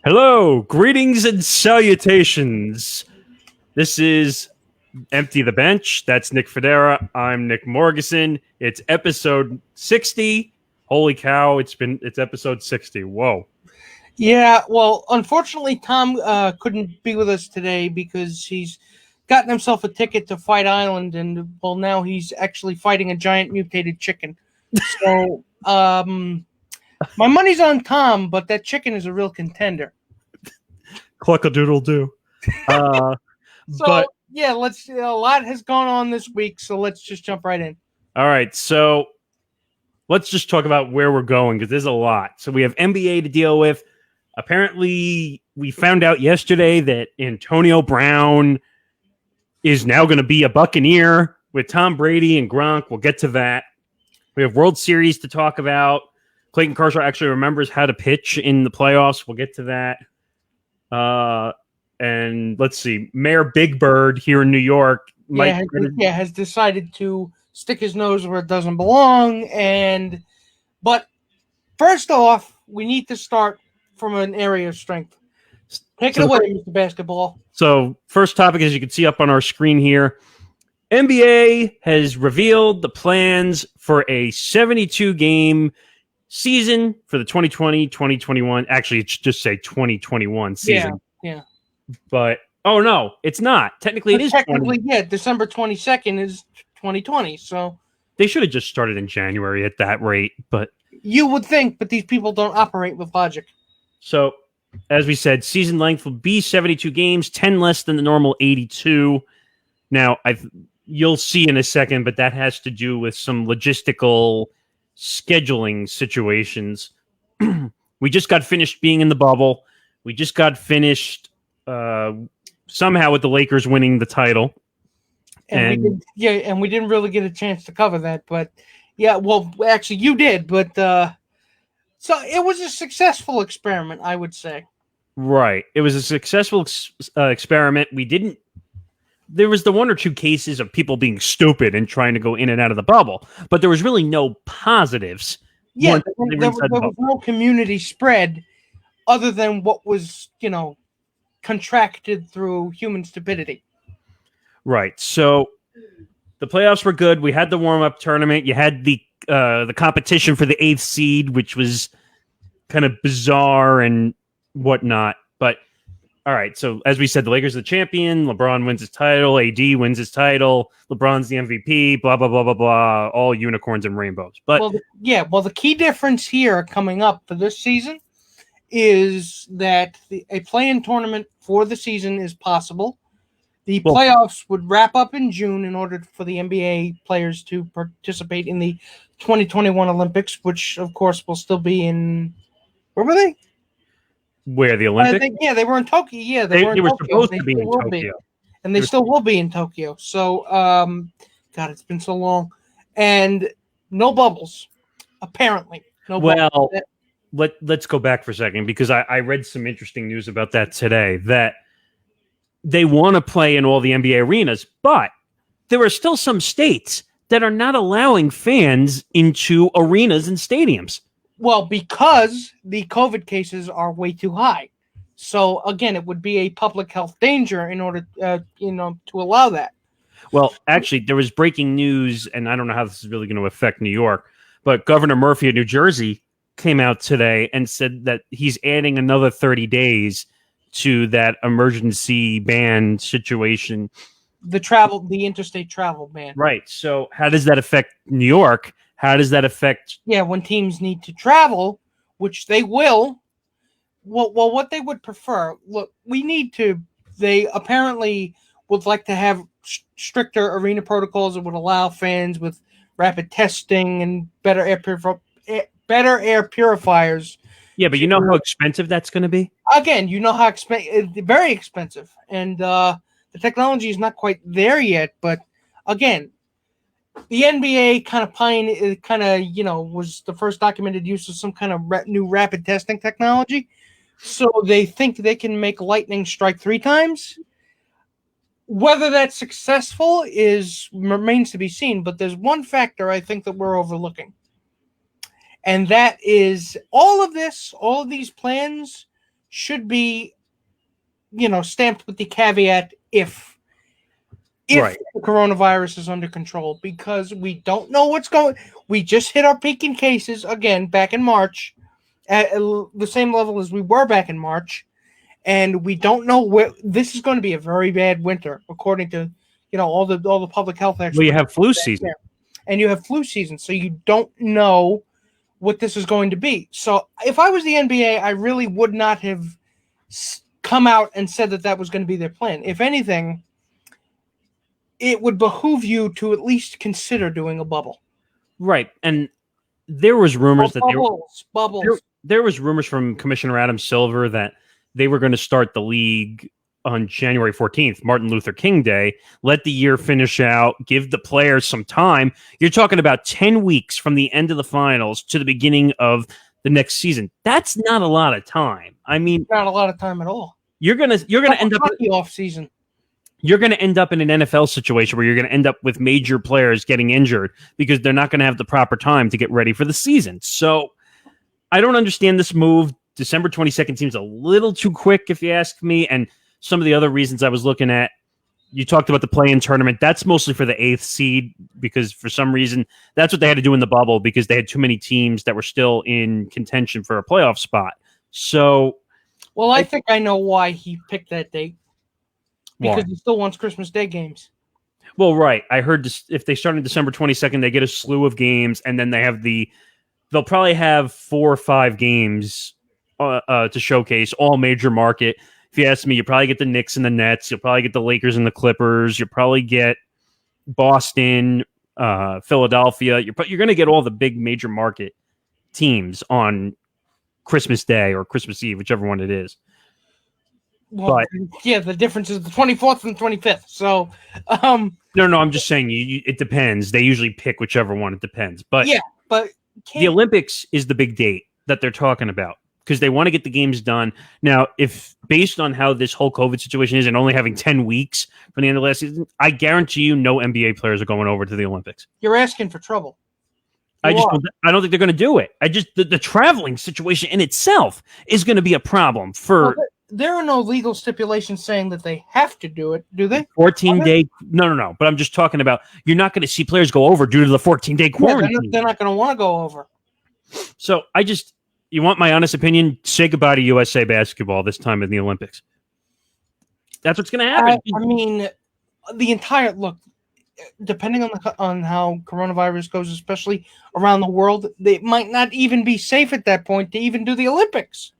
Hello, greetings and salutations. This is Empty the Bench. That's Nick Fodera. I'm Nick Morgasen. It's episode 60. Holy cow, it's episode 60. Whoa. Yeah, well, unfortunately, Tom couldn't be with us today because he's gotten himself a ticket to Fight Island, and well, now he's actually fighting a giant mutated chicken. So, my money's on Tom, but that chicken is a real contender. Cluck-a-doodle-doo. So, yeah, a lot has gone on this week, so let's just jump right in. All right, so let's just talk about where we're going because there's a lot. So we have NBA to deal with. Apparently, we found out yesterday that Antonio Brown is now going to be a Buccaneer with Tom Brady and Gronk. We'll get to that. We have World Series to talk about. Clayton Kershaw actually remembers how to pitch in the playoffs. We'll get to that. And let's see. Mayor Big Bird here in New York has decided to stick his nose where it doesn't belong. But first off, we need to start from an area of strength. Take it away, Mr. Basketball. So, first topic, as you can see up on our screen here, NBA has revealed the plans for a 72-game season for the 2020-2021. Actually, it's just say 2021 season. Yeah. But, oh, no, it's not. Technically, it is. Technically, December 22nd is 2020, so. They should have just started in January at that rate, but. You would think, but these people don't operate with logic. So, as we said, season length will be 72 games, 10 less than the normal 82. Now, you'll see in a second, but that has to do with some logistical scheduling situations. We just got finished being in the bubble. We just got finished somehow with the Lakers winning the title. And we didn't really get a chance to cover that, but yeah, well, actually you did, but so it was a successful experiment, I would say. Right. It was a successful experiment. There was the one or two cases of people being stupid and trying to go in and out of the bubble, but there was really no positives. Yeah, there was no community spread other than what was, contracted through human stupidity. Right. So the playoffs were good. We had the warm-up tournament. You had the competition for the 8th seed, which was kind of bizarre and whatnot. But all right, so as we said, the Lakers are the champion. LeBron wins his title. AD wins his title. LeBron's the MVP. Blah blah blah blah blah. All unicorns and rainbows. But the key difference here coming up for this season is that a play-in tournament for the season is possible. The playoffs would wrap up in June in order for the NBA players to participate in the 2021 Olympics, which, of course, will still be in... Where were they? Where, the Olympics? They were in Tokyo. Yeah, they were supposed to be in Tokyo. And they still will be in Tokyo. So, God, it's been so long. And no bubbles, apparently. Bubbles. Let's go back for a second, because I read some interesting news about that today, that they want to play in all the NBA arenas, but there are still some states that are not allowing fans into arenas and stadiums. Well, because the COVID cases are way too high. So, again, it would be a public health danger in order, to allow that. Well, actually, there was breaking news, and I don't know how this is really going to affect New York, but Governor Murphy of New Jersey came out today and said that he's adding another 30 days to that emergency ban situation. The interstate travel ban. Right. So how does that affect New York? How does that affect... Yeah, when teams need to travel, which they will, well, what they would prefer, look, they apparently would like to have stricter arena protocols that would allow fans with rapid testing and better air purifiers. Yeah, but you know how expensive that's going to be? Again, you know how expensive, very expensive. And the technology is not quite there yet. But again, the NBA was the first documented use of some kind of new rapid testing technology. So they think they can make lightning strike 3 times. Whether that's successful remains to be seen. But there's one factor I think that we're overlooking. And that is all of these plans should be, stamped with the caveat if Right. the coronavirus is under control, because we don't know what's going. We just hit our peak in cases again back in March, at the same level as we were back in March, and we don't know where this is going to be. A very bad winter, according to all the public health experts. Well, you have flu season, and you have flu season, so you don't know what this is going to be. So if I was the NBA, I really would not have come out and said that was going to be their plan. If anything, it would behoove you to at least consider doing a bubble. Right. And there was rumors bubbles. There was rumors from Commissioner Adam Silver that they were going to start the league on January 14th, Martin Luther King Day, let the year finish out, give the players some time. You're talking about 10 weeks from the end of the finals to the beginning of the next season. That's not a lot of time. I mean, not a lot of time at all. You're gonna end up off season. You're going to end up in an NFL situation where you're going to end up with major players getting injured because they're not going to have the proper time to get ready for the season. So I don't understand this move. December 22nd seems a little too quick, if you ask me. And some of the other reasons I was looking at, you talked about the play-in tournament. That's mostly for the 8th seed because for some reason that's what they had to do in the bubble because they had too many teams that were still in contention for a playoff spot. So, well, I think I know why he picked that date. Because he still wants Christmas Day games. Well, right. I heard if they start on December 22nd, they get a slew of games, and then they'll probably have 4 or 5 games to showcase, all major market. If you ask me, you probably get the Knicks and the Nets. You'll probably get the Lakers and the Clippers. You'll probably get Boston, Philadelphia. You're going to get all the big major market teams Christmas Day or Christmas Eve, whichever one it is. Well, but, yeah, the difference is the 24th and 25th. So, no, I'm just saying it depends. They usually pick whichever one. It depends. But yeah, but the Olympics is the big date that they're talking about because they want to get the games done. Now, if based on how this whole COVID situation is and only having 10 weeks from the end of last season, I guarantee you no NBA players are going over to the Olympics. You're asking for trouble. I don't think they're going to do it. The traveling situation in itself is going to be a problem for. Well, there are no legal stipulations saying that they have to do it, do they? 14-day. No. But I'm just talking about you're not going to see players go over due to the 14-day quarantine. Yeah, they're not going to want to go over. So you want my honest opinion? Say goodbye to USA basketball this time in the Olympics. That's what's going to happen. I mean, the entire look, depending on how coronavirus goes, especially around the world, it might not even be safe at that point to even do the Olympics.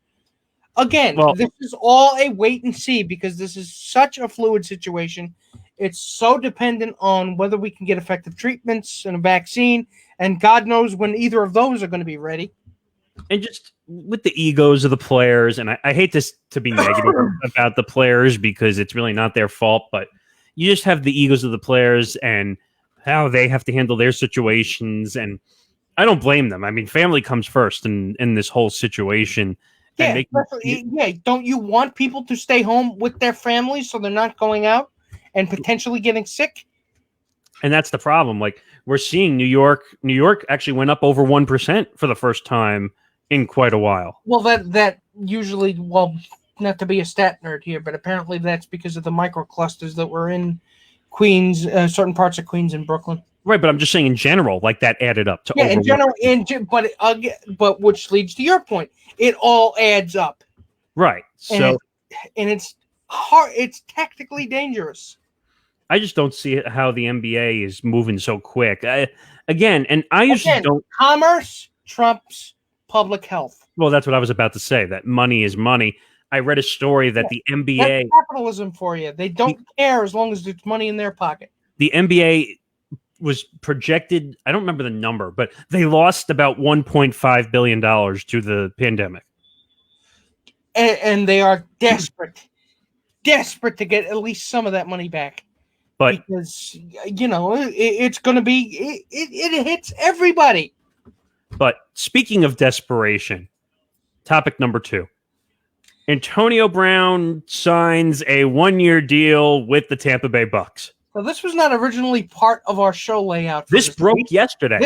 Again, this is all a wait and see because this is such a fluid situation. It's so dependent on whether we can get effective treatments and a vaccine, and God knows when either of those are going to be ready. And just with the egos of the players, and I hate this to be negative about the players because it's really not their fault, but you just have the egos of the players and how they have to handle their situations, and I don't blame them. I mean, family comes first in this whole situation. Yeah, don't you want people to stay home with their families so they're not going out and potentially getting sick? And that's the problem. Like we're seeing New York actually went up over 1% for the first time in quite a while. Well, that usually, not to be a stat nerd here, but apparently that's because of the microclusters that were in Queens, certain parts of Queens and Brooklyn. Right, but I'm just saying in general, like that added up to in general, but which leads to your point, it all adds up. Right. So and it's hard. It's tactically dangerous. I just don't see how the NBA is moving so quick. Commerce trumps public health. Well, that's what I was about to say. That money is money. I read a story that the NBA that's capitalism for you. They don't care as long as there's money in their pocket. The NBA was projected, I don't remember the number, but they lost about $1.5 billion to the pandemic. And they are desperate to get at least some of that money back. But because, it's going to be, it hits everybody. But speaking of desperation, topic number 2. Antonio Brown signs a 1-year deal with the Tampa Bay Bucks. So this was not originally part of our show layout. This broke yesterday.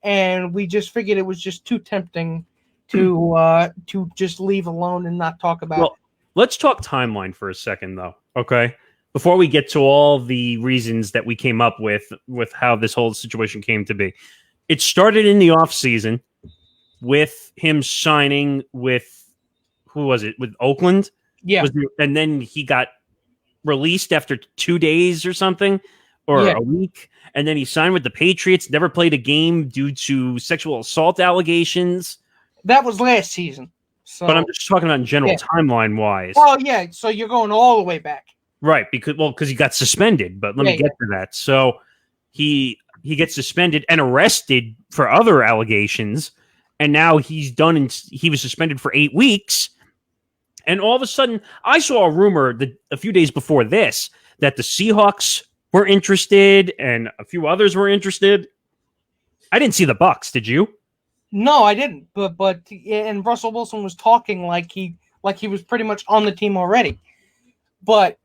And we just figured it was just too tempting to just leave alone and not talk about it. Let's talk timeline for a second, though, okay? Before we get to all the reasons that we came up with how this whole situation came to be. It started in the offseason with him signing with, who was it? With Oakland? Yeah. And then he got released after 2 days or something, or a week. And then he signed with the Patriots, never played a game due to sexual assault allegations. That was last season. So, but I'm just talking about in general timeline-wise. Oh, yeah. So you're going all the way back. Right, because he got suspended. But let me get to that. So he gets suspended and arrested for other allegations, and now he's done. And he was suspended for 8 weeks. And all of a sudden, I saw a rumor that a few days before this that the Seahawks were interested and a few others were interested. I didn't see the Bucs. Did you? No, I didn't. But and Russell Wilson was talking like he was pretty much on the team already. But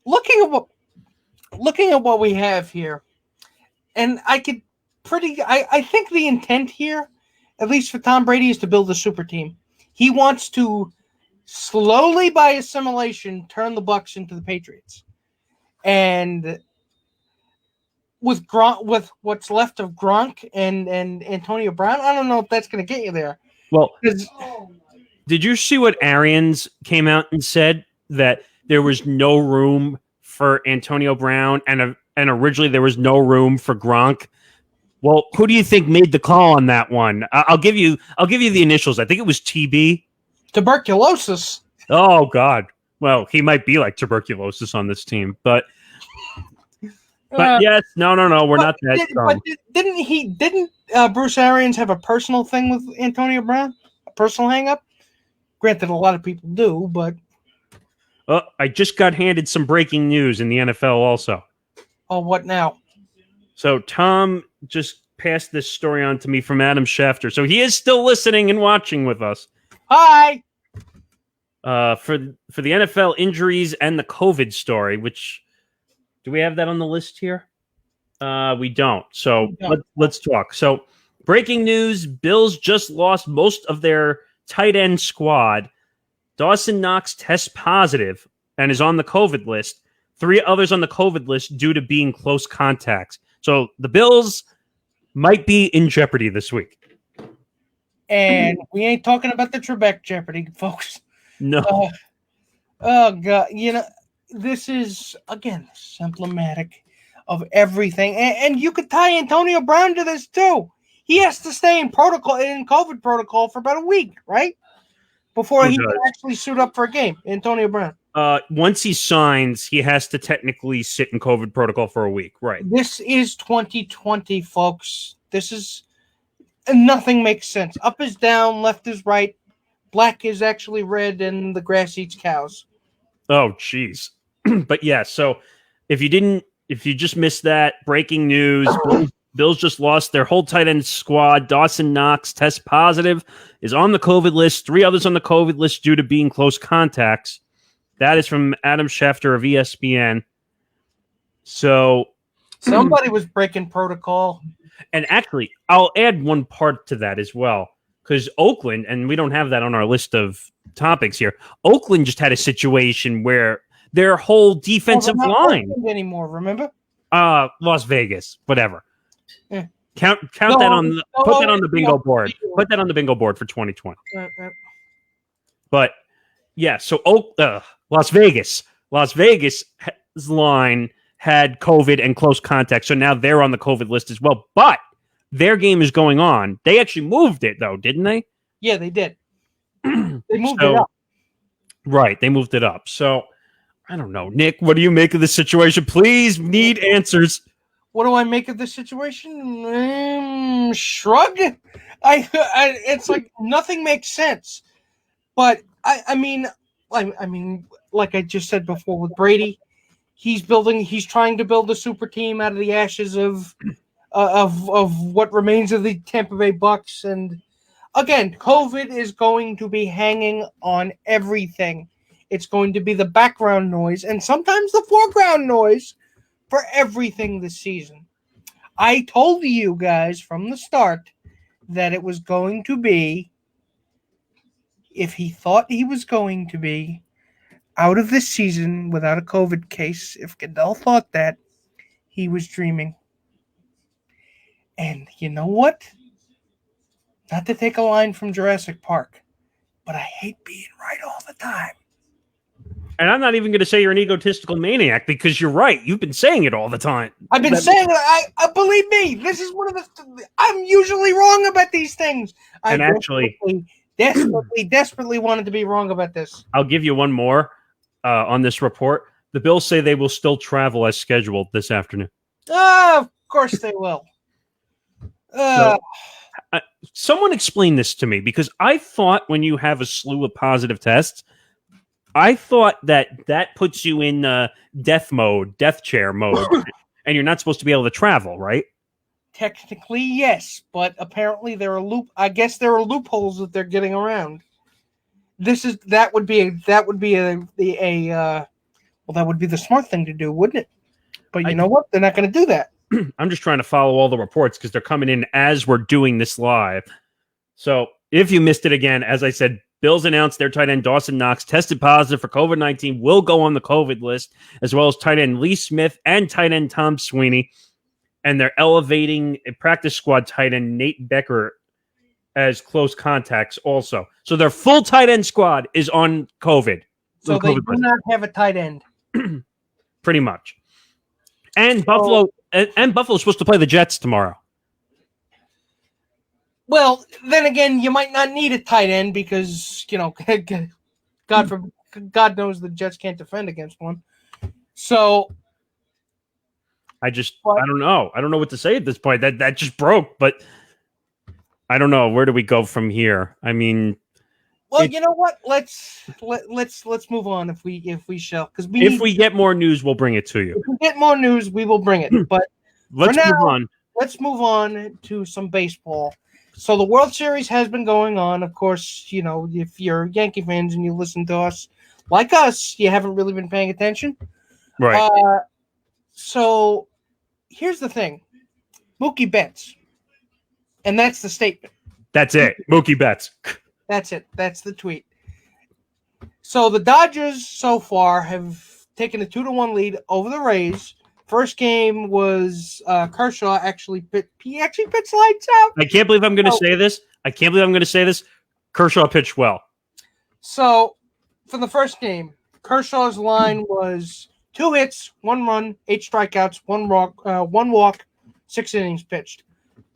looking at what we have here, and I think the intent here, at least for Tom Brady, is to build a super team. He wants to slowly, by assimilation, turn the Bucs into the Patriots. And with what's left of Gronk and Antonio Brown, I don't know if that's going to get you there. Well, did you see what Arians came out and said? That there was no room for Antonio Brown, and originally there was no room for Gronk. Well, who do you think made the call on that one? I'll give you the initials. I think it was TB. Tuberculosis. Oh God. Well, he might be like tuberculosis on this team, but yes, no, we're not that. But didn't Bruce Arians have a personal thing with Antonio Brown? A personal hang-up? Granted, a lot of people do, but I just got handed some breaking news in the NFL also. Oh, what now? So Tom just passed this story on to me from Adam Schefter. So he is still listening and watching with us. Hi. For the NFL injuries and the COVID story, which do we have that on the list here? We don't. So let's talk. So breaking news, Bills just lost most of their tight end squad. Dawson Knox tests positive and is on the COVID list. 3 others on the COVID list due to being close contacts. So the Bills might be in jeopardy this week. And we ain't talking about the Trebek jeopardy, folks. No. Oh, God. This is, again, symptomatic of everything. And you could tie Antonio Brown to this, too. He has to stay in COVID protocol for about a week, right? Before he can actually suit up for a game, Antonio Brown. Once he signs, he has to technically sit in COVID protocol for a week, right? This is 2020, folks. Nothing makes sense. Up is down, left is right, black is actually red, and the grass eats cows. Oh, jeez. But yeah, so if you just missed that, breaking news, Bills just lost their whole tight end squad. Dawson Knox tests positive, is on the COVID list. 3 others on the COVID list due to being close contacts. That is from Adam Schefter of ESPN. So somebody was breaking protocol. And actually, I'll add one part to that as well, because Oakland, and we don't have that on our list of topics here, Oakland just had a situation where their whole defensive line anymore, remember? Las Vegas, whatever. Yeah. Count that on put that on the bingo board. Put that on the bingo board for 2020. But yeah, so Las Vegas line had COVID and close contact, so now they're on the COVID list as well. But their game is going on. They actually moved it, though, didn't they? Yeah, they did. They moved it up. Right, they moved it up. So I don't know, Nick. What do you make of this situation? Please, need answers. What do I make of this situation? Shrug. It's like nothing makes sense. But I mean, like I just said before with Brady, he's trying to build a super team out of the ashes of what remains of the Tampa Bay Bucks. And again, COVID is going to be hanging on everything. It's going to be the background noise and sometimes the foreground noise for everything this season. I told you guys from the start that it was going to be if he thought he was going to be out of this season without a COVID case, if Goodell thought that, he was dreaming. And you know what? Not to take a line from Jurassic Park, but I hate being right all the time. And I'm not even going to say you're an egotistical maniac because you're right. You've been saying it all the time. I've been saying it. I believe me. This is one of the. I'm usually wrong about these things. I actually, desperately wanted to be wrong about this. I'll give you one more on this report. The Bills say they will still travel as scheduled this afternoon. Of course they will. Someone explain this to me, because I thought when you have a slew of positive tests, I thought that puts you in death chair mode, and you're not supposed to be able to travel, right? Technically, yes, but apparently there are loopholes that they're getting around. That would be the smart thing to do, wouldn't it? But you know what? They're not going to do that. I'm just trying to follow all the reports because they're coming in as we're doing this live. So if you missed it again, as I said, Bills announced their tight end Dawson Knox tested positive for COVID-19, will go on the COVID list, as well as tight end Lee Smith and tight end Tom Sweeney. And they're elevating a practice squad tight end Nate Becker as close contacts also. So their full tight end squad is on COVID. So they do not have a tight end. Pretty much. And Buffalo's supposed to play the Jets tomorrow. Well, then again, you might not need a tight end because, God knows the Jets can't defend against one. So I don't know. I don't know what to say at this point. That just broke, but I don't know. Where do we go from here? I mean, well, you know what? Let's move on if we shall, because if we get more news, we'll bring it to you. If we get more news, we will bring it. But let's move on. Let's move on to some baseball. So the World Series has been going on. Of course, if you're Yankee fans and you listen to us, like us, you haven't really been paying attention. Right. So here's the thing. Mookie Betts. And that's the statement. That's it. Mookie Betts. That's it. That's the tweet. So the Dodgers so far have taken a 2-1 lead over the Rays. First game was Kershaw actually pitched lights out. I can't believe I'm going to say this. Kershaw pitched well. So for the first game, Kershaw's line was 2 hits, 1 run, 8 strikeouts, 1 walk, 6 innings pitched.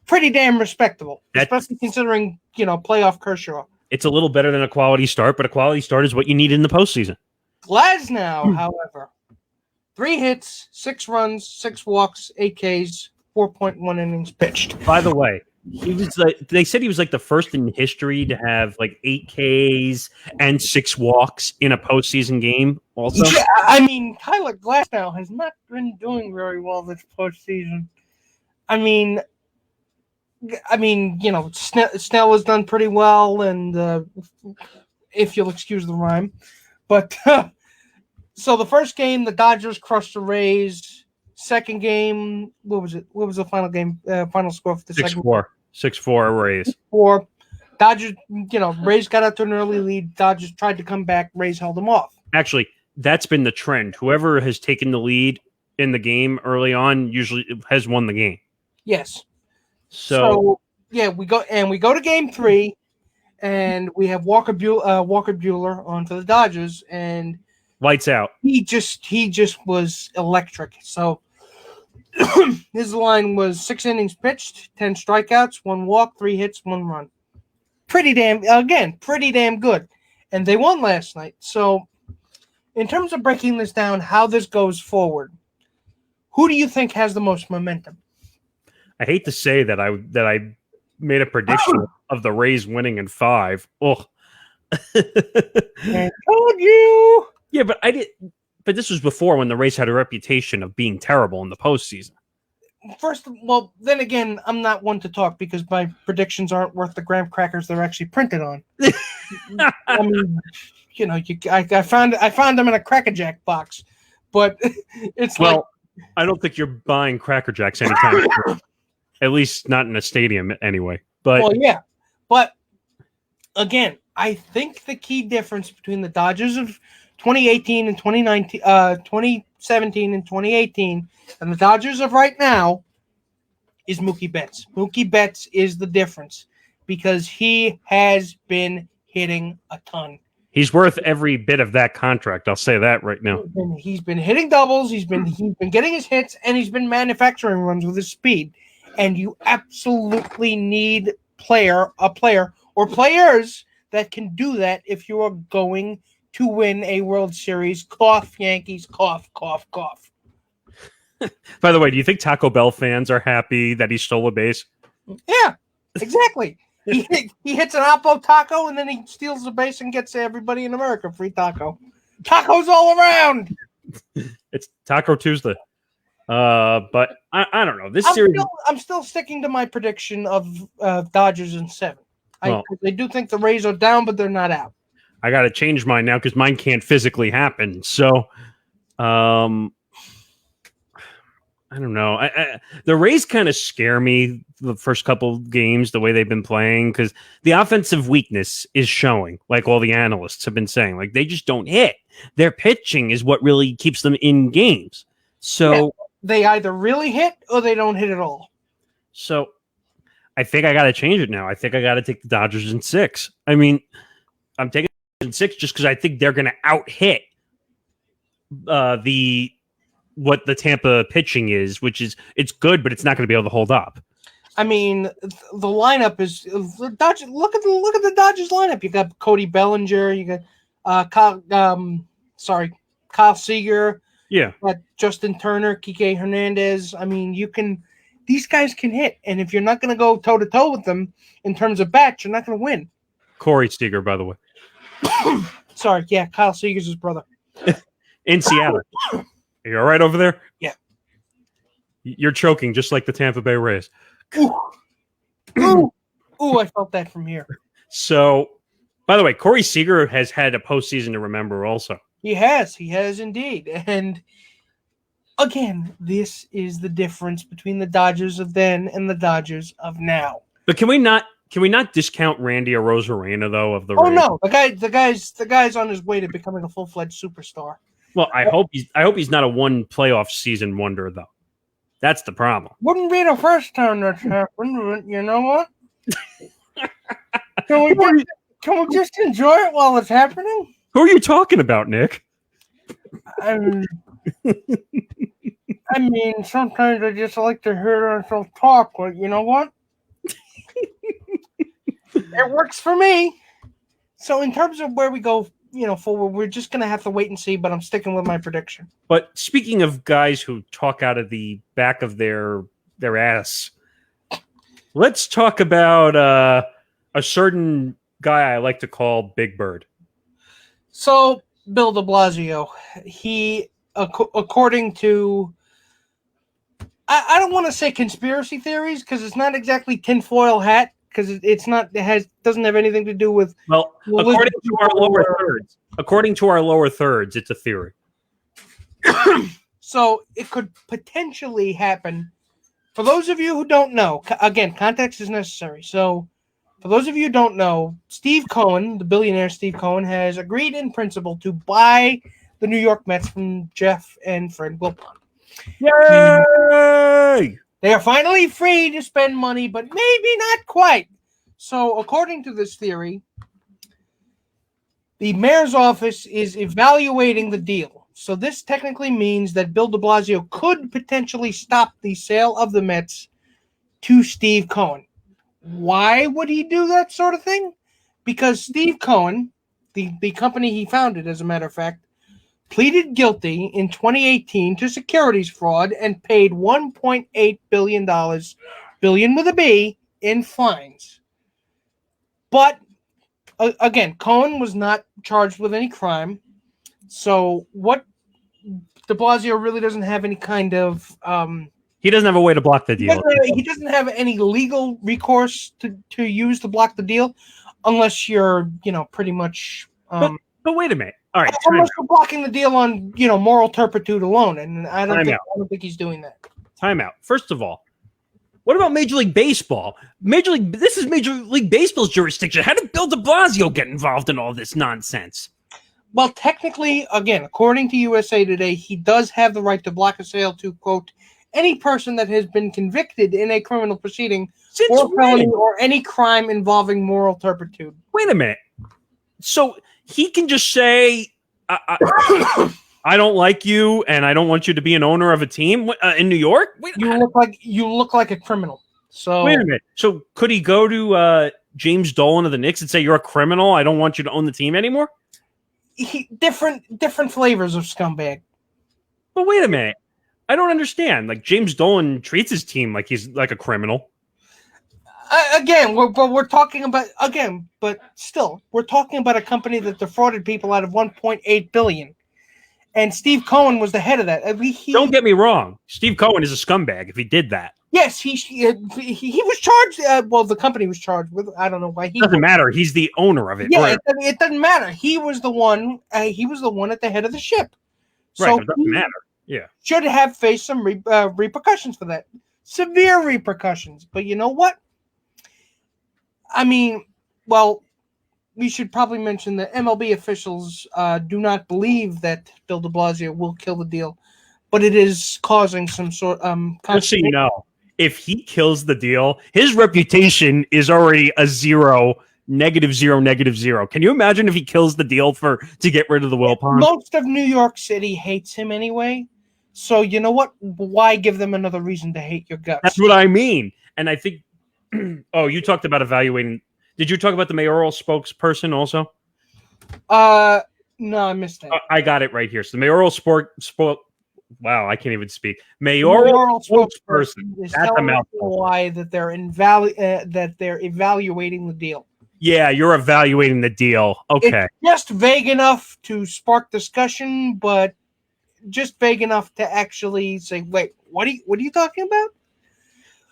Pretty damn respectable, especially considering, playoff Kershaw. It's a little better than a quality start, but a quality start is what you need in the postseason. Glasnow, however, 3 hits, 6 runs, 6 walks, 8 Ks, 4.1 innings pitched. By the way, they said he was like the first in history to have like 8 Ks and 6 walks in a postseason game. Also, yeah, I mean, Tyler Glasnow has not been doing very well this postseason. I mean, Snell has done pretty well, and if you'll excuse the rhyme, but so the first game, the Dodgers crushed the Rays. Second game, what was it? What was the final game? Final score for the 6-4. 6-4 Rays. 6-4. Dodgers, Rays got out to an early lead. Dodgers tried to come back. Rays held them off. Actually, that's been the trend. Whoever has taken the lead in the game early on usually has won the game. Yes. So yeah, we go to game 3, and we have Walker Buehler on for the Dodgers, and lights out. He just was electric. So his line was 6 innings pitched, 10 strikeouts, 1 walk, 3 hits, 1 run. Pretty damn good. And they won last night. So in terms of breaking this down, how this goes forward, who do you think has the most momentum? I hate to say that I made a prediction of the Rays winning in 5. Oh, I told you. Yeah, but I did. But this was before when the Rays had a reputation of being terrible in the postseason. Then again, I'm not one to talk because my predictions aren't worth the graham crackers they're actually printed on. I mean, I found them in a Cracker Jack box, but it's I don't think you're buying Cracker Jacks anytime soon. At least not in a stadium anyway. But yeah. But again, I think the key difference between the Dodgers of 2018 and 2019, 2017 and 2018, and the Dodgers of right now is Mookie Betts. Mookie Betts is the difference because he has been hitting a ton. He's worth every bit of that contract. I'll say that right now. He's been hitting doubles. He's been getting his hits, and he's been manufacturing runs with his speed. And you absolutely need a player or players that can do that if you are going to win a World Series. Cough, Yankees, cough, cough, cough. By the way, do you think Taco Bell fans are happy that he stole a base? Yeah, exactly. He hits an Oppo taco, and then he steals the base and gets everybody in America free taco. Tacos all around. It's Taco Tuesday. But I don't know. I'm still sticking to my prediction of Dodgers in 7. I do think the Rays are down, but they're not out. I got to change mine now because mine can't physically happen. So, I don't know. The Rays kind of scare me the first couple of games, the way they've been playing, because the offensive weakness is showing, like all the analysts have been saying. Like, they just don't hit. Their pitching is what really keeps them in games. So they either really hit or they don't hit at all. So I think I got to change it now. I think I got to take the Dodgers in 6. I mean, I'm taking in 6 just because I think they're going to out-hit what the Tampa pitching is, which is it's good, but it's not going to be able to hold up. I mean, the lineup is the Dodgers. Look at the Dodgers lineup. You got Cody Bellinger. You got Kyle Seager. Yeah. Justin Turner, Kike Hernandez. I mean, these guys can hit, and if you're not going to go toe to toe with them in terms of bats, you're not going to win. Corey Seager, by the way. Sorry, yeah, Kyle Seager's his brother. In Seattle. Are you all right over there? Yeah. You're choking just like the Tampa Bay Rays. Ooh, I felt that from here. So, by the way, Corey Seager has had a postseason to remember also. He has indeed. And again, this is the difference between the Dodgers of then and the Dodgers of now. But can we not discount Randy Arozarena though of the Rays? Oh no, the guy's on his way to becoming a full-fledged superstar. Well, I hope he's not a one playoff season wonder though. That's the problem. Wouldn't be the first time that's happened. You know what? Can we just enjoy it while it's happening? Who are you talking about, Nick? I mean, sometimes I just like to hear myself talk, but you know what? It works for me. So in terms of where we go, forward, we're just going to have to wait and see, but I'm sticking with my prediction. But speaking of guys who talk out of the back of their ass, let's talk about a certain guy I like to call Big Bird. So, Bill de Blasio, he, according to, I don't want to say conspiracy theories because it's not exactly tinfoil hat because doesn't have anything to do with. Well, according to our lower thirds, it's a theory. So it could potentially happen. For those of you who don't know, again, context is necessary. So. For those of you who don't know, Steve Cohen, the billionaire Steve Cohen, has agreed in principle to buy the New York Mets from Jeff and Fred Wilpon. Yay! They are finally free to spend money, but maybe not quite. So, according to this theory, the mayor's office is evaluating the deal. So, this technically means that Bill de Blasio could potentially stop the sale of the Mets to Steve Cohen. Why would he do that sort of thing? Because Steve Cohen, the company he founded, as a matter of fact, pleaded guilty in 2018 to securities fraud and paid $1.8 billion with a B, in fines. But, again, Cohen was not charged with any crime. So what de Blasio really doesn't have any kind of... he doesn't have a way to block the deal. He doesn't have any legal recourse to use to block the deal unless you're, pretty much... but wait a minute. All right. Unless you're blocking the deal on, moral turpitude alone. And I don't think he's doing that. Time out. First of all, What about Major League Baseball? This is Major League Baseball's jurisdiction. How did Bill de Blasio get involved in all this nonsense? Well, technically, again, according to USA Today, he does have the right to block a sale to, quote, any person that has been convicted in a criminal proceeding or felony or any crime involving moral turpitude. Wait a minute. So he can just say, I don't like you, and I don't want you to be an owner of a team in New York. You look like a criminal. So wait a minute. So could he go to James Dolan of the Knicks and say, "You're a criminal. I don't want you to own the team anymore"? Different flavors of scumbag. But wait a minute. I don't understand. Like James Dolan treats his team like he's like a criminal. We're talking about we're talking about a company that defrauded people out of $1.8 billion. And Steve Cohen was the head of that. Don't get me wrong. Steve Cohen is a scumbag if he did that. Yes, he was charged. The company was charged with. I don't know why. Doesn't matter. He's the owner of it. Yeah, right. It doesn't matter. He was the one. He was the one at the head of the ship. Right. So it doesn't matter. Yeah. Should have faced some repercussions for that. Severe repercussions. But you know what? I mean, well, we should probably mention that MLB officials do not believe that Bill de Blasio will kill the deal, but it is causing some sort just so you know, if he kills the deal, his reputation is already a -0, -0. Can you imagine if he kills the deal to get rid of the Wilpon? Most of New York City hates him anyway, so you know what? Why give them another reason to hate your guts? That's what I mean. And I think, oh, you talked about evaluating. Did you talk about the mayoral spokesperson also? No, I missed that. I got it right here. So the mayoral wow, I can't even speak. Mayoral spokesperson. That's a mouthful. Why that they're evaluating the deal. Yeah, you're evaluating the deal. Okay. It's just vague enough to spark discussion, but just vague enough to actually say, "Wait, what are you talking about?"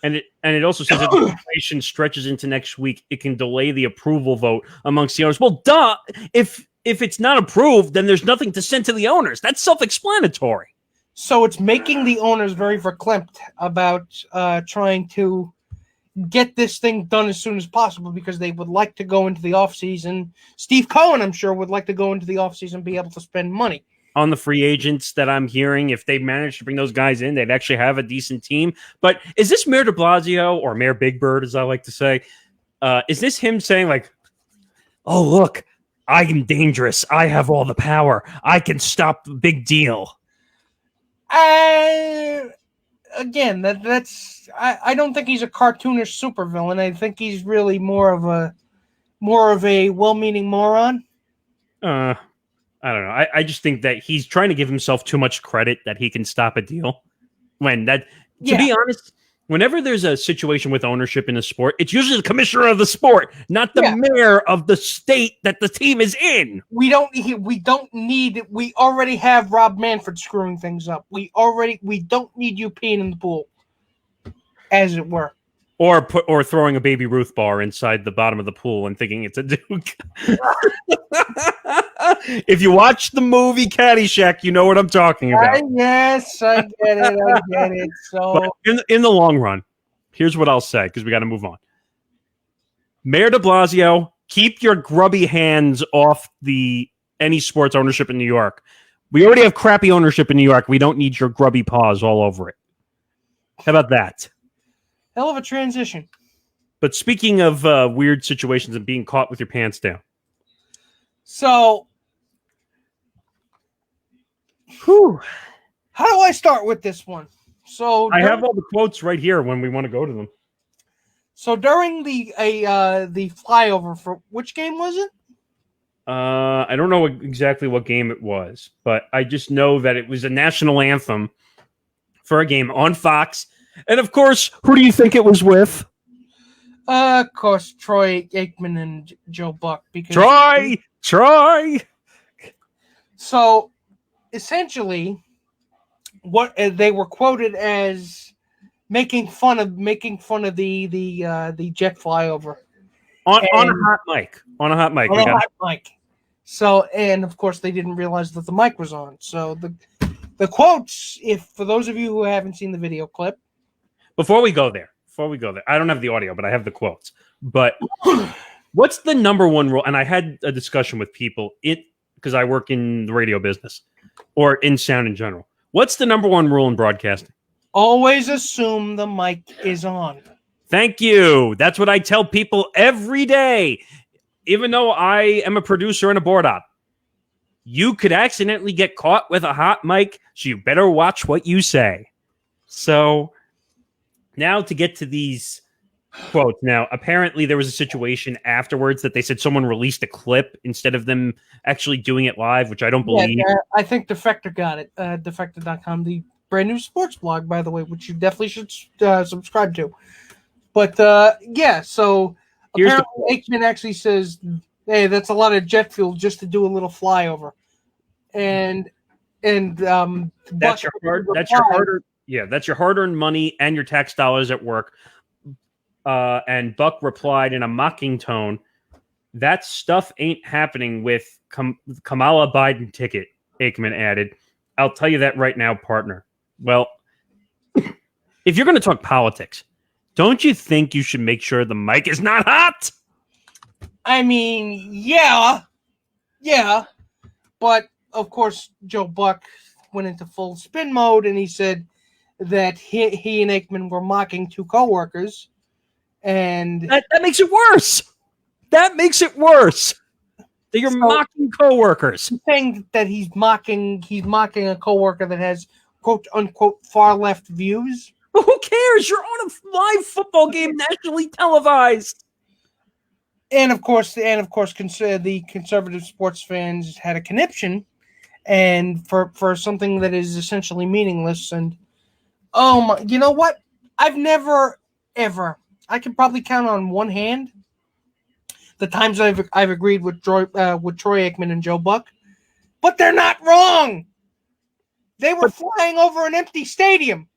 And it also says if the legislation stretches into next week, it can delay the approval vote amongst the owners. Well, duh. If it's not approved, then there's nothing to send to the owners. That's self-explanatory. So it's making the owners very verklempt about trying to get this thing done as soon as possible because they would like to go into the offseason. Steve Cohen, I'm sure, would like to go into the offseason and be able to spend money. On the free agents that I'm hearing, if they manage to bring those guys in, they'd actually have a decent team. But is this Mayor de Blasio, or Mayor Big Bird, as I like to say, is this him saying like, oh, look, I am dangerous. I have all the power. I can stop the big deal. Again, that's I don't think he's a cartoonish supervillain. I think he's really more of a well-meaning moron. I don't know. I just think that he's trying to give himself too much credit that he can stop a deal. To be honest, whenever there's a situation with ownership in a sport, it's usually the commissioner of the sport, not the mayor of the state that the team is in. We already have Rob Manfred screwing things up. We don't need you peeing in the pool, as it were. Or throwing a Baby Ruth bar inside the bottom of the pool and thinking it's a Duke. If you watch the movie Caddyshack, you know what I'm talking about. Yes, I get it. So, but in the long run, here's what I'll say, because we got to move on. Mayor de Blasio, keep your grubby hands off any sports ownership in New York. We already have crappy ownership in New York. We don't need your grubby paws all over it. How about that? Hell of a transition. But speaking of weird situations and being caught with your pants down. So, how do I start with this one? So I have all the quotes right here when we want to go to them. So during the flyover for which game was it? I don't know exactly what game it was, but I just know that it was a national anthem for a game on Fox. And of course, who do you think it was with? Of course, Troy Aikman and Joe Buck. Because Troy. So, essentially, what they were quoted as making fun of the jet flyover on a hot mic. On a hot mic. So, and of course, they didn't realize that the mic was on. So the quotes, for those of you who haven't seen the video clip. Before we go there, before we go there, I don't have the audio, but I have the quotes. But what's the number one rule? And I had a discussion with people because I work in the radio business or in sound in general. What's the number one rule in broadcasting? Always assume the mic is on. Thank you. That's what I tell people every day. Even though I am a producer and a board op, you could accidentally get caught with a hot mic, so you better watch what you say. So now to get to these quotes. Now, apparently there was a situation afterwards that they said someone released a clip instead of them actually doing it live, which I don't believe. Yeah, I think Defector got it. Defector.com, the brand new sports blog, by the way, which you definitely should subscribe to. But, so apparently Aikman actually says, hey, that's a lot of jet fuel just to do a little flyover. And that's your hard-earned money and your tax dollars at work. And Buck replied in a mocking tone, that stuff ain't happening with Kamala Biden ticket, Aikman added. I'll tell you that right now, partner. Well, if you're going to talk politics, don't you think you should make sure the mic is not hot? I mean, yeah. But, of course, Joe Buck went into full spin mode, and he said that he and Aikman were mocking two coworkers. And that makes it worse. That you're mocking coworkers. He's saying that he's mocking a coworker that has quote unquote far left views. But who cares? You're on a live football game nationally televised. And of course, the conservative sports fans had a conniption, and for something that is essentially meaningless. And you know what? I've never ever. I can probably count on one hand the times I've agreed with Troy Aikman and Joe Buck, but they're not wrong. They were flying over an empty stadium.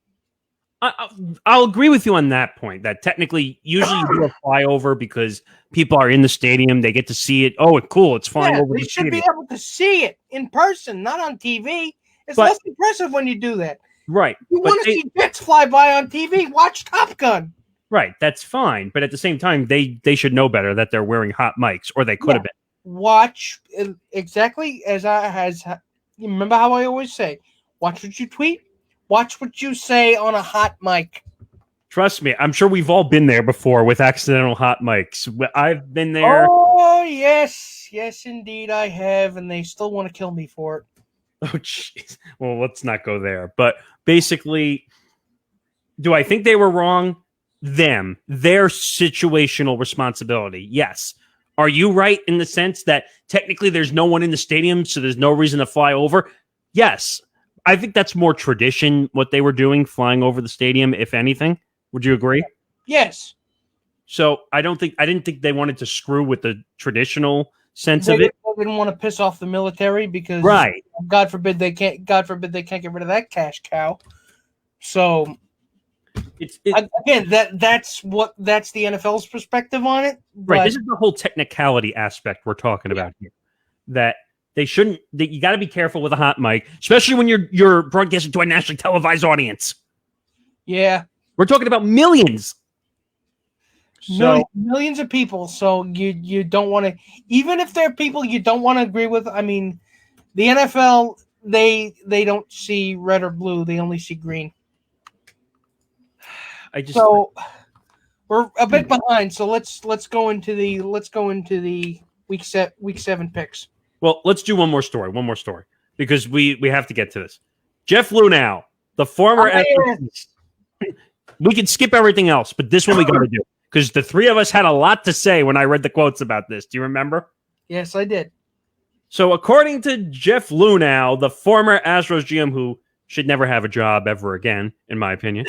I'll agree with you on that point. That technically, usually you do a flyover because people are in the stadium, they get to see it. Oh, it's cool! It's flying over the stadium. They should be able to see it in person, not on TV. It's less impressive when you do that. Right. If you want to see jets fly by on TV, watch Top Gun. Right, that's fine, but at the same time, they should know better that they're wearing hot mics, or they could have been. Watch exactly as you remember how I always say: watch what you tweet, watch what you say on a hot mic. Trust me, I'm sure we've all been there before with accidental hot mics. I've been there. Oh yes, indeed I have, and they still want to kill me for it. Oh jeez. Well, let's not go there. But basically, do I think they were wrong? Their situational responsibility. Yes. Are you right in the sense that technically there's no one in the stadium, so there's no reason to fly over? Yes. I think that's more tradition, what they were doing, flying over the stadium, if anything. Would you agree? Yes. So I didn't think they wanted to screw with the traditional sense of it. They didn't want to piss off the military because God forbid they can't get rid of that cash cow. So again, that's the NFL's perspective on it. Right. This is the whole technicality aspect we're talking about here. That they shouldn't. That you got to be careful with a hot mic, especially when you're broadcasting to a nationally televised audience. Yeah, we're talking about millions. Millions of people. So you don't want to, even if they're people you don't want to agree with. I mean, the NFL they don't see red or blue; they only see green. We're a bit behind, so let's go into the week 7 picks. Well, let's do one more story, because we have to get to this. Jeff Lunau, the former we can skip everything else, but this one we got to do because the three of us had a lot to say when I read the quotes about this. Do you remember? Yes, I did. So, according to Jeff Lunau, the former Astros GM, who should never have a job ever again, in my opinion.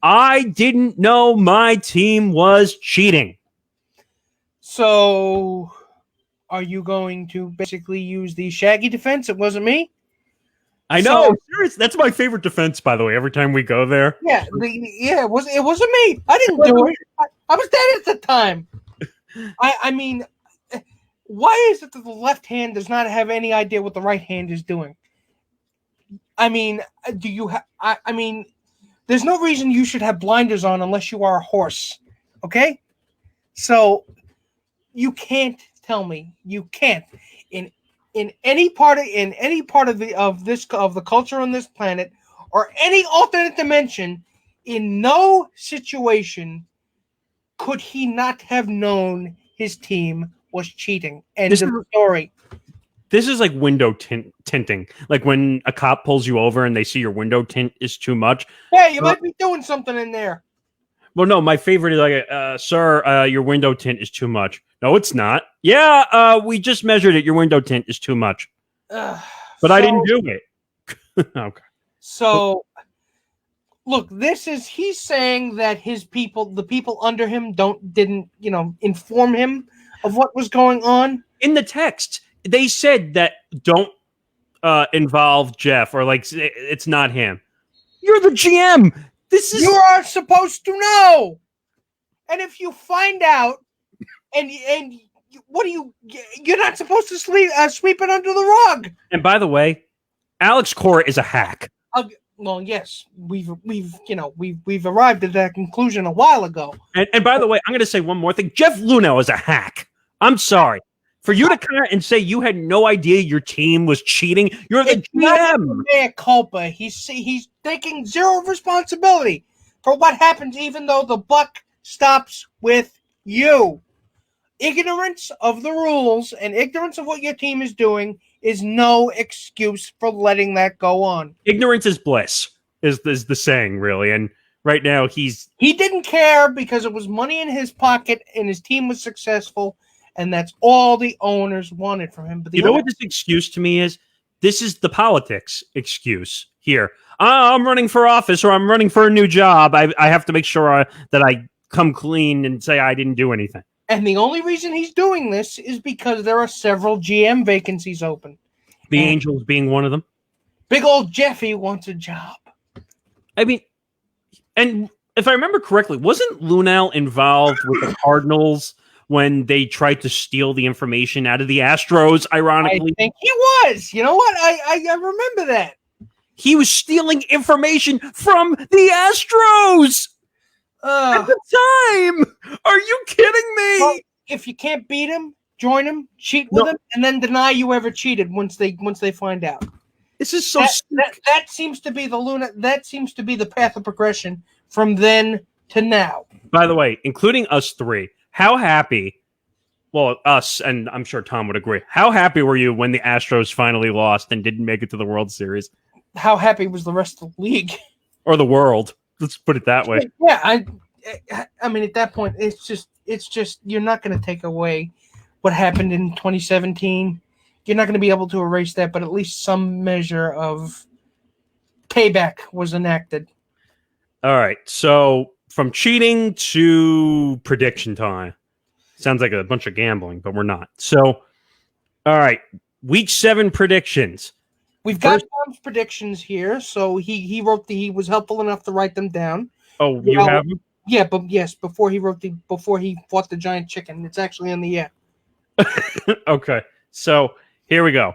I didn't know my team was cheating. So, are you going to basically use the Shaggy defense? It wasn't me? I know. Seriously, that's my favorite defense, by the way, every time we go there. Yeah, it wasn't me. I didn't do it. I was dead at the time. I mean, why is it that the left hand does not have any idea what the right hand is doing? I mean, There's no reason you should have blinders on unless you are a horse. Okay? So you can't tell me you can't in any part of the culture on this planet or any alternate dimension, in no situation could he not have known his team was cheating. End of the story. This is like window tinting. Like when a cop pulls you over and they see your window tint is too much. Yeah, you might be doing something in there. Well, no, my favorite is like, sir, your window tint is too much. No, it's not. Yeah, we just measured it. Your window tint is too much. But I didn't do it. Okay. So, look, he's saying that the people under him didn't inform him of what was going on. In the text, they said that don't involve Jeff, or like it's not him. You're the GM. You are supposed to know. And if you find out, and what do you're not supposed to sweep it under the rug. And by the way, Alex Cora is a hack. Well, yes, we've arrived at that conclusion a while ago. And by the way, I'm going to say one more thing. Jeff Lunel is a hack. I'm sorry. For you to come out and say you had no idea your team was cheating, you're the GM. Mea culpa. He's taking zero responsibility for what happens, even though the buck stops with you. Ignorance of the rules and ignorance of what your team is doing is no excuse for letting that go on. Ignorance is bliss, is the saying, really. And right now, he didn't care because it was money in his pocket and his team was successful. And that's all the owners wanted from him. But you know what this excuse to me is? This is the politics excuse here. I'm running for office or I'm running for a new job. I have to make sure that I come clean and say I didn't do anything. And the only reason he's doing this is because there are several GM vacancies open. The Angels being one of them. Big old Jeffy wants a job. I mean, and if I remember correctly, wasn't Lunel involved with the Cardinals when they tried to steal the information out of the Astros, ironically? I think he was. You know what? I remember that. He was stealing information from the Astros at the time. Are you kidding me? Well, if you can't beat him, join him, cheat with him, and then deny you ever cheated once they find out. This is so that seems to be the path of progression from then to now. By the way, including us three, how happy, well, us, and I'm sure Tom would agree, how happy were you when the Astros finally lost and didn't make it to the World Series? How happy was the rest of the league? Or the world. Let's put it that way. Yeah, I mean, at that point, it's just you're not going to take away what happened in 2017. You're not going to be able to erase that, but at least some measure of payback was enacted. All right, so from cheating to prediction time. Sounds like a bunch of gambling, but we're not. So, all right, Week 7 predictions. We've got Tom's predictions here, so he was helpful enough to write them down. Oh, you have them? Yeah, but yes, before he fought the giant chicken. It's actually in the air. Okay, so here we go.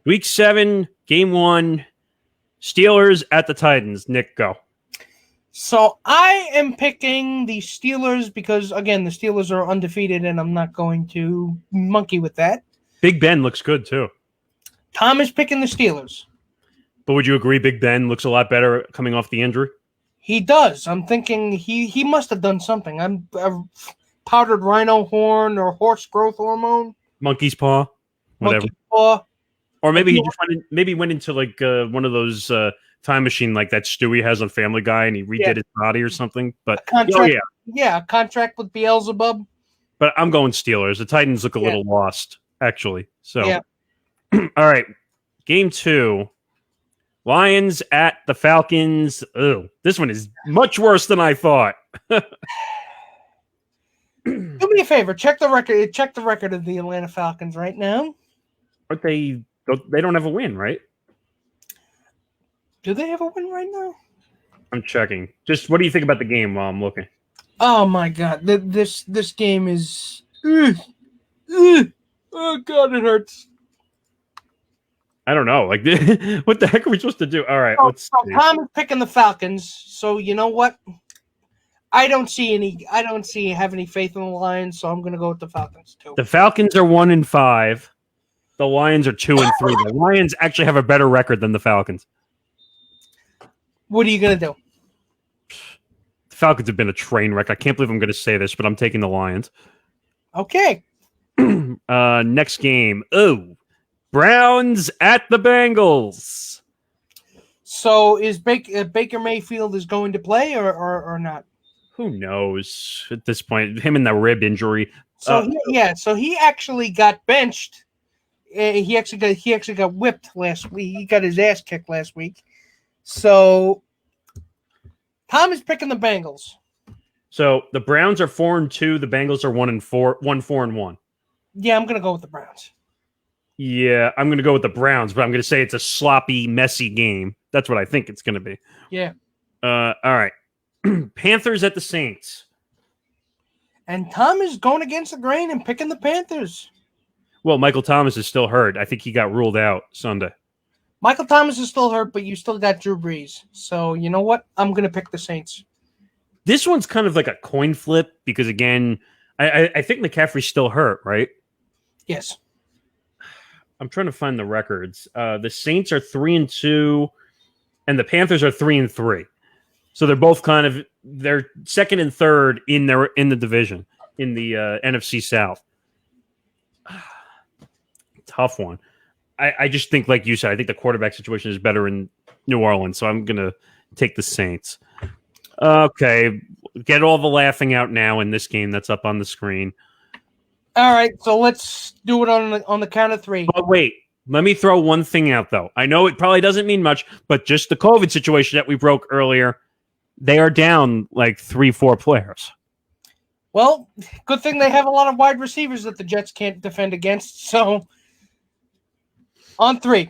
Week 7, Game 1, Steelers at the Titans. Nick, go. So I am picking the Steelers because, again, the Steelers are undefeated, and I'm not going to monkey with that. Big Ben looks good, too. Tom is picking the Steelers. But would you agree Big Ben looks a lot better coming off the injury? He does. I'm thinking he must have done something. I'm powdered rhino horn or horse growth hormone. Monkey's paw. Whatever. Monkey's paw. Or maybe he just went into like one of those time machine like that Stewie has on Family Guy, and he redid his body or something. But a contract with Beelzebub. But I'm going Steelers. The Titans look a little lost, actually. So, all right, Game 2, Lions at the Falcons. Oh, this one is much worse than I thought. Do me a favor. Check the record. Check the record of the Atlanta Falcons right now. Aren't they? They don't have a win, right? Do they have a win right now? I'm checking. Just what do you think about the game while I'm looking? Oh my God, this game is. Oh God, it hurts. I don't know. Like, what the heck are we supposed to do? All right, let's So see. Tom is picking the Falcons. So you know what? I don't see have any faith in the Lions, so I'm going to go with the Falcons too. The Falcons are 1-5. The Lions are 2-3. The Lions actually have a better record than the Falcons. What are you going to do? The Falcons have been a train wreck. I can't believe I'm going to say this, but I'm taking the Lions. Okay. Next game. Oh, Browns at the Bengals. So is Baker Mayfield is going to play or not? Who knows at this point? Him and the rib injury. So he actually got benched. He actually got whipped last week. He got his ass kicked last week. So Tom is picking the Bengals. So the Browns are 4-2. The Bengals are 1-4. Yeah, I'm gonna go with the Browns. Yeah, I'm gonna go with the Browns, but I'm gonna say it's a sloppy, messy game. That's what I think it's gonna be. Yeah. All right. Panthers at the Saints. And Tom is going against the grain and picking the Panthers. Well, Michael Thomas is still hurt. I think he got ruled out Sunday. Michael Thomas is still hurt, but you still got Drew Brees. So you know what? I'm gonna pick the Saints. This one's kind of like a coin flip because, again, I think McCaffrey's still hurt, right? Yes. I'm trying to find the records. The Saints are 3-2, and the Panthers are 3-3. So they're both they're second and third in the division in the NFC South. Tough one. I just think, like you said, I think the quarterback situation is better in New Orleans, so I'm gonna take the Saints. Okay, get all the laughing out now in this game that's up on the screen. All right, so let's do it on the count of three. But wait, let me throw one thing out, though. I know it probably doesn't mean much, but just the COVID situation that we broke earlier, they are down like 3-4 players. Well, good thing they have a lot of wide receivers that the Jets can't defend against. So, on three.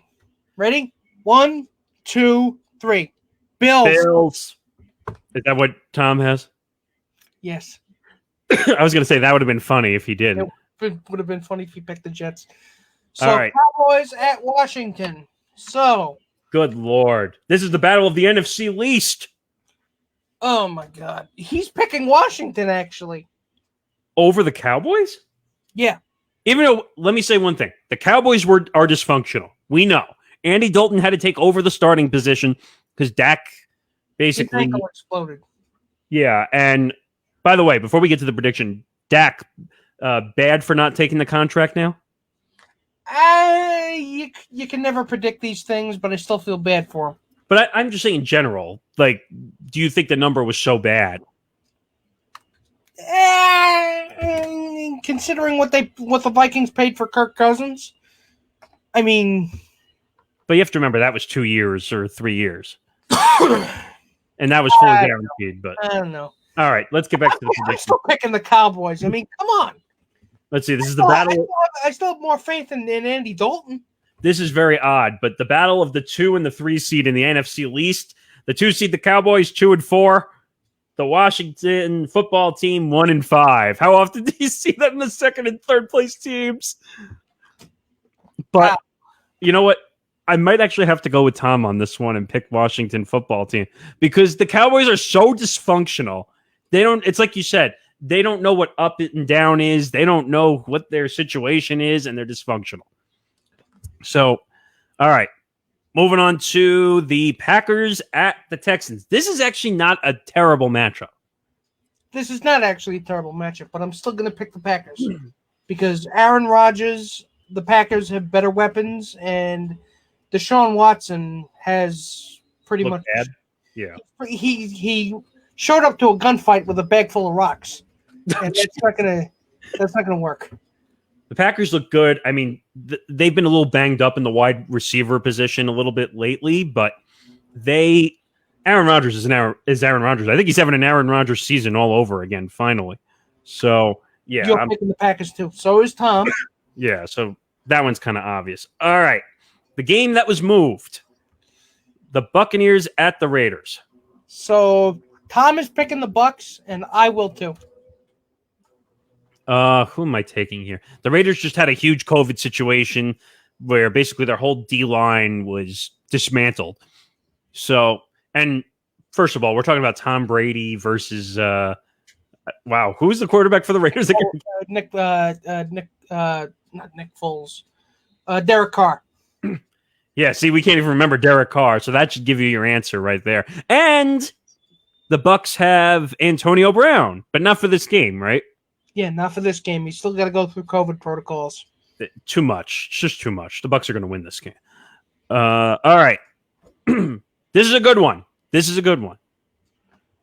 Ready? 1, 2, 3. Bills. Is that what Tom has? Yes. I was going to say that would have been funny if he didn't. It would have been funny if he picked the Jets. So, all right. Cowboys at Washington. So. Good Lord. This is the battle of the NFC least. Oh, my God. He's picking Washington, actually. Over the Cowboys? Yeah. Even though, let me say one thing. The Cowboys are dysfunctional. We know. Andy Dalton had to take over the starting position because Dak basically exploded. Yeah, and by the way, before we get to the prediction, Dak, bad for not taking the contract now? You can never predict these things, but I still feel bad for him. But I'm just saying in general, like, do you think the number was so bad? Considering what the Vikings paid for Kirk Cousins, I mean. But you have to remember that was 2 years or 3 years. And that was fully guaranteed. But I don't know. All right, let's get back to the prediction. I'm still picking the Cowboys. I mean, come on. Let's see. This is the battle. I still have more faith in Andy Dalton. This is very odd, but the battle of the 2 and the 3 seed in the NFC least. The 2 seed, the Cowboys, 2-4. The Washington football team, 1-5. How often do you see that in the second and third place teams? But you know what? I might actually have to go with Tom on this one and pick Washington football team because the Cowboys are so dysfunctional. It's like you said, they don't know what up and down is. They don't know what their situation is, and they're dysfunctional. So, all right. Moving on to the Packers at the Texans. This is actually not a terrible matchup. This is not actually a terrible matchup, but I'm still going to pick the Packers because Aaron Rodgers, the Packers have better weapons, and Deshaun Watson has pretty much bad. Yeah. He showed up to a gunfight with a bag full of rocks, and that's not gonna work. The Packers look good. I mean, they've been a little banged up in the wide receiver position a little bit lately, but Aaron Rodgers is Aaron Rodgers. I think he's having an Aaron Rodgers season all over again, finally. So, yeah. You're picking the Packers, too. So is Tom. Yeah, so that one's kind of obvious. All right. The game that was moved. The Buccaneers at the Raiders. So, Tom is picking the Bucs, and I will, too. Who am I taking here? The Raiders just had a huge COVID situation. where basically their whole D-line was dismantled. So, and first of all, we're talking about Tom Brady versus wow, who's the quarterback for the Raiders again? Not Nick Foles. Derek Carr. Yeah, see, we can't even remember Derek Carr, so that should give you your answer right there. And the Bucs have Antonio Brown, but not for this game, right? Yeah, not for this game. He's still got to go through COVID protocols. Too much. It's just too much. The Bucs are going to win this game. All right. This is a good one.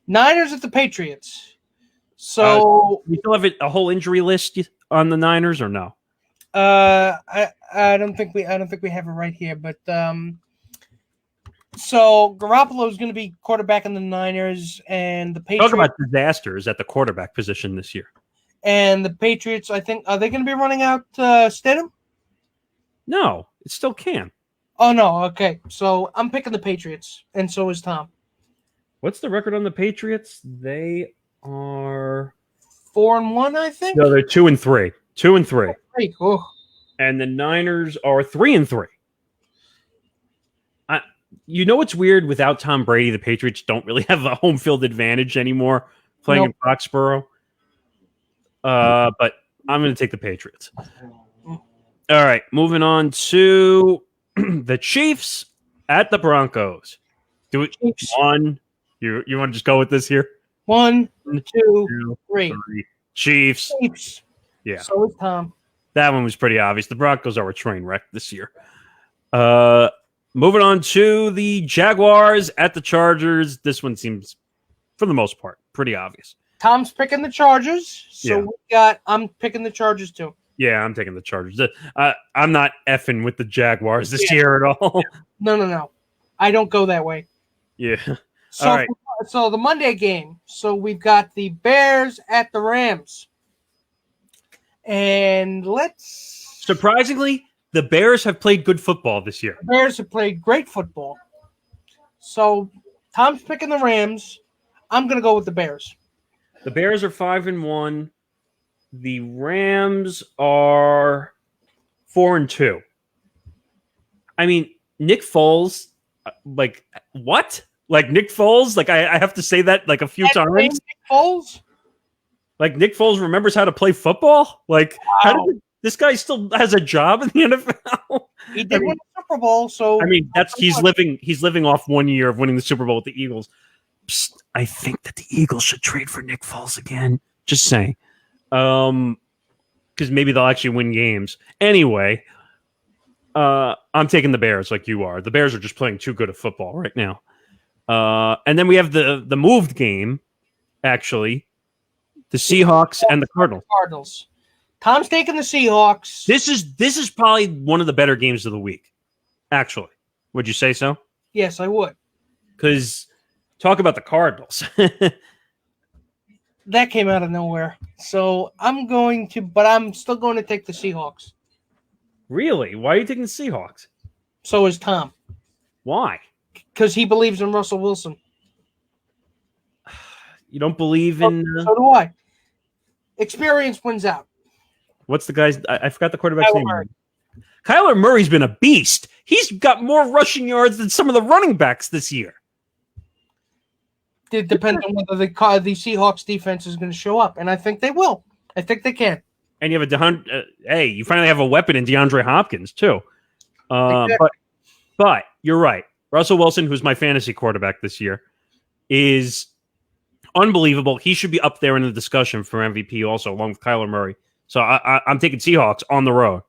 Niners at the Patriots. So we still have a whole injury list on the Niners, or no? I don't think we have it right here, but so Garoppolo is going to be quarterback in the Niners, and the Patriots. Talk about disasters at the quarterback position this year. And the Patriots, I think, are they going to be running out Stidham? No, it still can. Oh no, okay. So I'm picking the Patriots, and so is Tom. What's the record on the Patriots? They are 4-1, I think. No, they're 2-3. 2-3. Oh. And the Niners are 3-3. You know what's weird? Without Tom Brady, the Patriots don't really have a home field advantage anymore playing in Foxborough. But I'm going to take the Patriots. All right, moving on to the Chiefs at the Broncos. Do it. Chiefs. One. You want to just go with this here? 1, 2, 3. Chiefs. Yeah. So is Tom. That one was pretty obvious. The Broncos are a train wreck this year. Moving on to the Jaguars at the Chargers. This one seems, for the most part, pretty obvious. Tom's picking the Chargers. So I'm picking the Chargers too. Yeah, I'm taking the Chargers. I'm not effing with the Jaguars this year at all. No. I don't go that way. Yeah. So, all right. So the Monday game. So we've got the Bears at the Rams. And surprisingly, the Bears have played good football this year. The Bears have played great football. So Tom's picking the Rams. I'm going to go with the Bears. The Bears are 5-1. The Rams are 4-2. I mean, Nick Foles, like, what? Like, Nick Foles? Like, I have to say that, like, a few times. Nick Foles? Like, Nick Foles remembers how to play football? Like, this guy still has a job in the NFL? He did win the Super Bowl, so... I mean, he's living off 1 year of winning the Super Bowl with the Eagles. Psst, I think that the Eagles should trade for Nick Foles again. Just saying. Because maybe they'll actually win games. Anyway, I'm taking the Bears like you are. The Bears are just playing too good of football right now. And then we have the moved game, actually. The Seahawks and the Cardinals. Tom's taking the Seahawks. This is probably one of the better games of the week, actually. Would you say so? Yes, I would. Because talk about the Cardinals. That came out of nowhere. So I'm still going to take the Seahawks. Really? Why are you taking the Seahawks? So is Tom. Why? Because he believes in Russell Wilson. You don't believe in... So do I. Experience wins out. What's the guy's... I forgot the quarterback's name. Kyler Murray's been a beast. He's got more rushing yards than some of the running backs this year. It depends on whether the Seahawks defense is going to show up, and I think they will. I think they can. And you have you finally have a weapon in DeAndre Hopkins too. Exactly. But you're right. Russell Wilson, who's my fantasy quarterback this year, is unbelievable. He should be up there in the discussion for MVP also, along with Kyler Murray. So I'm taking Seahawks on the road.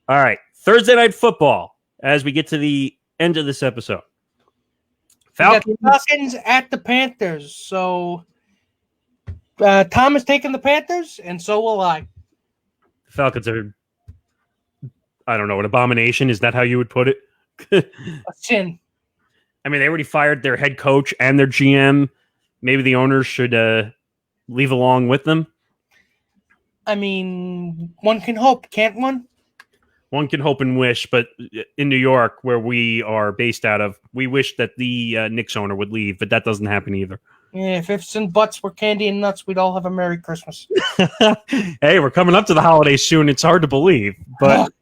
All right, Thursday Night Football as we get to the end of this episode. Falcons at the Panthers. So Tom is taking the Panthers, and so will I. The Falcons are, I don't know, an abomination. Is that how you would put it? A sin. I mean, they already fired their head coach and their GM. Maybe the owners should leave along with them. I mean, one can hope, can't one? One can hope and wish, but in New York, where we are based out of, we wish that the Knicks owner would leave, but that doesn't happen either. Yeah, if ifs and buts were candy and nuts, we'd all have a Merry Christmas. Hey, we're coming up to the holidays soon. It's hard to believe, but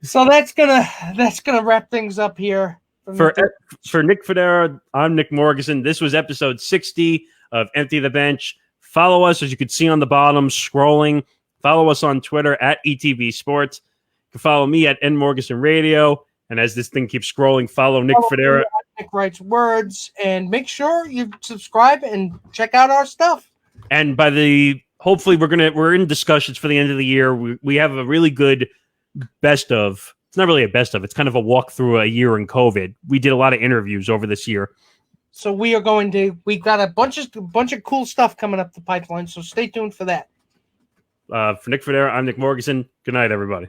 So that's gonna wrap things up here. For Nick Fodera, I'm Nick Morgasen. This was episode 60 of Empty the Bench. Follow us, as you can see on the bottom, scrolling. Follow us on Twitter at ETB Sports. You can follow me at N Morgasen Radio. And as this thing keeps scrolling, follow Nick Fodera. Nick Writes Words, and make sure you subscribe and check out our stuff. And hopefully we're in discussions for the end of the year. We have a really good best of. It's not really a best of. It's kind of a walk through a year in COVID. We did a lot of interviews over this year. So we got a bunch of cool stuff coming up the pipeline. So stay tuned for that. For Nick Fodera, I'm Nick Morgasen. Good night, everybody.